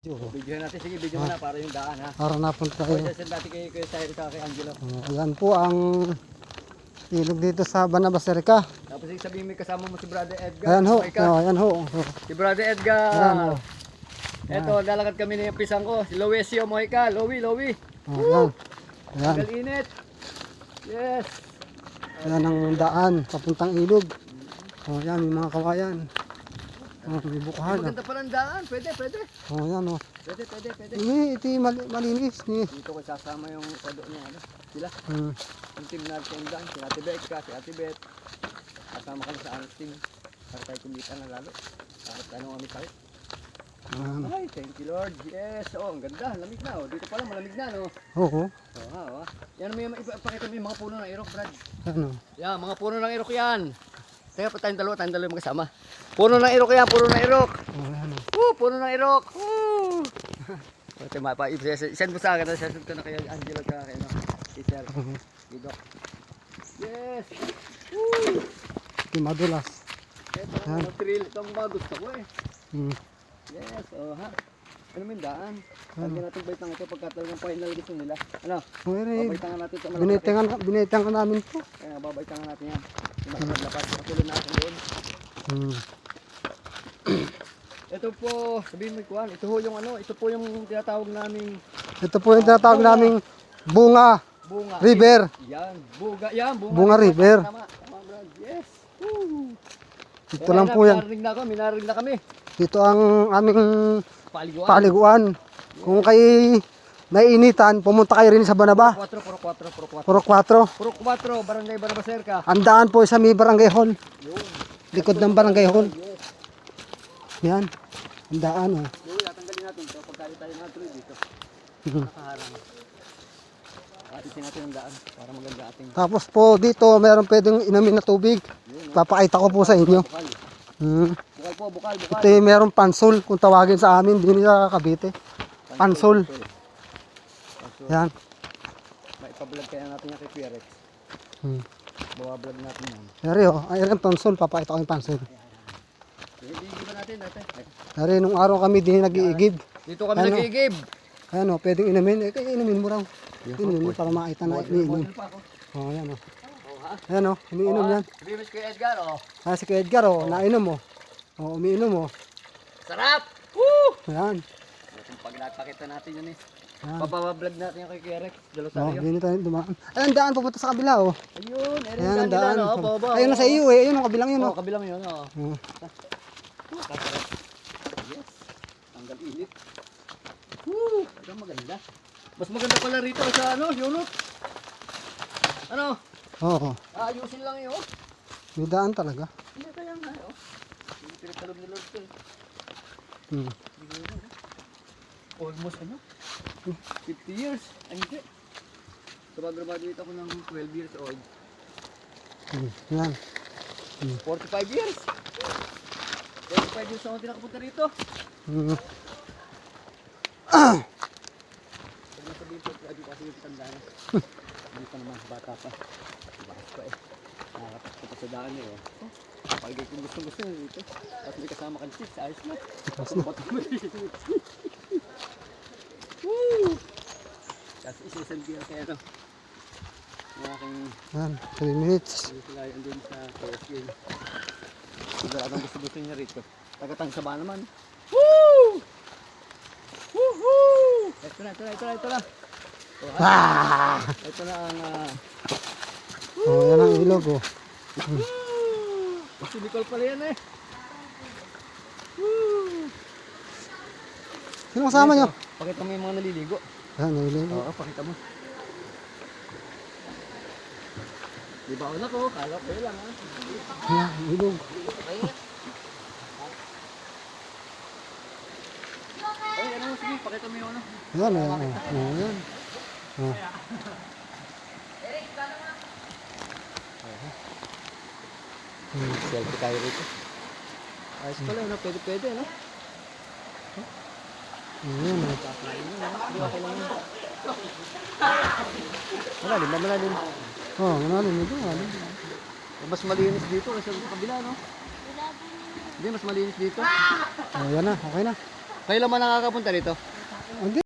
Videohan natin, sige, video mo na para yung daan ha. Para napunta Okay, tayo. send natin kay Cyrus sa kay Angelo. Ayan po ang ilog dito sa Banabaserica. Tapos sabihin mo kasama mo si Brother Edgar. Ayan ho. Okay ka? Ayan ho. Si Brother Edgar. Ayan ho. Eto, lalakad kami ng pisang ko. Si Loesio Mojica. Lowi. Ayan. Ayan. Tagal init. Yes. Ayan ang daan papuntang ilog. Ayan, may mga kawayan. May bukahan. Maganda pa ng daan. Pwede. Ayan o. Pwede. Ito yung malinis. Dito ko sasama yung sado niya. Ano? Sila. Yung team natin sa daan. Si Ate Becca, si Ate Bet. Kasama kami sa aming team. Para tayo kumita na lalo. Tapos ano kami tayo. Ay, thank you Lord. Yes. Oh, ang ganda. Lamig na. Oh. Dito pa lang malamig na. No? Oo. Oh. Yan may ipakita mo yung mga puno ng irok, Brad. Ano? Yan, mga puno ng irok yan. Teka pa tayong dalawa magkasama. Puno ng irok yan, puno ng irok. Ayan o. Puno ng irok. Send mo sa akin, send ko na kay Angelo at kay Sir. Didok. Yes. Ito madulas. Ito, ang thrill. Ito ang mga gusto ko eh. Yes, ha. Ano yung daan? Lagyan natin baitang ito pagkataon ng final gusto nila. Ano? Babaitangan natin sa malapit. Binitangan namin to. Kaya babaitangan natin yan. Lapad, patuloy natin doon. Ito po, sabihin mo kuhan, ito po yung tinatawag naming Ito po yung tinatawag naming bunga river. Yan, Bunga river. Tama, Brad. Yes. Woo. Ito lang po yan. Minarinig na kami. Ito ang aming Paliguan. paliguan. Kung kayo naiinitan, pumunta kayo rin sa Banaba. Puro 4. Puro 4. Barangay Banabaserica. Ang daan po sa may barangay hall. Yun. Likod ng barangay hall. Yes. Yan. Ang daan o. Yun, tatanggalin natin ito. Pagkali tayo natuloy dito. Nakaharang. Atisin natin ang daan para maganda ating Tapos po dito, meron pwedeng inumin na tubig. Papakita ko po sa inyo. bukal. Bukal. Bukal. Ito yung meron pansol, kung tawagin sa amin, din sa Cavite. Pansol. Yan. Maipablog kaya natin yung kay Pierrex. Bawablog natin yan. Yari o, ayan ang pansol, papakita ko yung pansol. Hindi ba natin? Yari, nung araw kami din nag-iigib. Dito kami nag-iigib. Ayan o, pwedeng inumin. Inumin mo raw. Inumin mo para makita na iniinom. O, ayan o. Ayan o, umiinom yan. Sabihin mo si Kuya Edgar, oh. Si Kuya Edgar o, nainom o. O, umiinom o. Sarap! Woo! Ayan. Pag napakita natin yun eh. Ayan. Papablog natin yung kay Pierrex. O, Dalosario. hindi tayo dumaan. Ayan, daan papunta sa kabila o. Ayun, Ayan ang nila, daan. no? Baba, Ayun na sa iyo eh. Ayun ang kabilang yun o. kabilang yun, oh. Oh. Yes. Tanggal init. Woo! Ito maganda. Mas maganda pala rito sa yunot. Ano? Oo. Ayusin lang yun. May daan talaga. Hindi kaya nga, oh. Hindi pinagtalog ni Lord to, eh. Almost 50 years. Ay, hindi. So, mag-graduate ako ng 12 years old. Yan. 45 years. 45 years ako tinakapunta rito. Pag nasabihin ko, adi kasi yung tandaan. Hindi pa naman, bata pa. Bakas pa eh. Nakakatakot pa sa daan eh. Pagigay kung gusto nyo dito. Tapos may kasama kang chicks, ayos na. Bato mo dito. Woo! Tapos isasend ko kaya yung aking Yan. 3 minutes. sila yung doon sa KSK. Siguradong gusto niya rito. Tagatang saba naman. Woo! Woohoo! Ito na. Ito na ang Yan ang ilog o. si Nicole pala yan eh. Woo! Sino kasama nyo? Pakita mo yung mga naliligo. Yan, ang ilog. Oo, pakita mo. Di ba ako kala ko lang ha. Yan, ang ilog. Ay, ano mo sige, pakita mo yung ano. Yan, yan. Oh. Selfie tayo rito. Ayos pala, no? Pwede, no? Yan. Malalim. Oh, malalim ito. Mas malinis dito kasi sa kabila, no? Hindi, mas malinis dito. Oh, yan na. Okay na. Kayo lang man nakakapunta dito? Hindi.